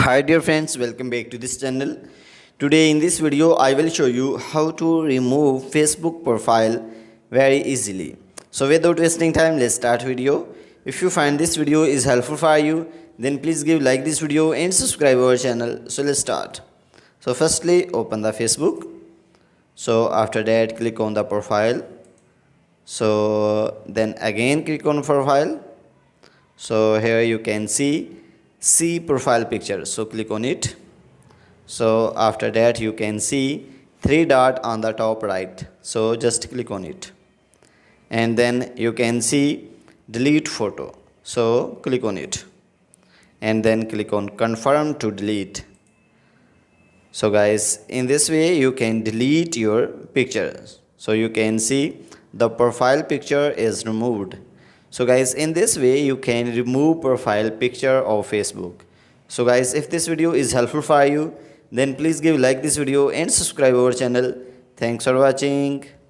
Hi dear friends, welcome back to this channel. Today in this video I will show you how to remove Facebook profile very easily. So without wasting time, let's start video. If you find this video is helpful for you, then please give like this video and subscribe our channel. So let's start. So firstly open the Facebook. So after that click on the profile. So then again click on profile. So here you can see profile picture, so click on it. So after that you can see three dot on the top right, so just click on it. And then you can see delete photo, so click on it. And then click on confirm to delete. So guys, in this way you can delete your pictures. So you can see the profile picture is removed. So guys, in this way you can remove profile picture of Facebook. So guys, if this video is helpful for you, then please give like this video and subscribe our channel. Thanks for watching.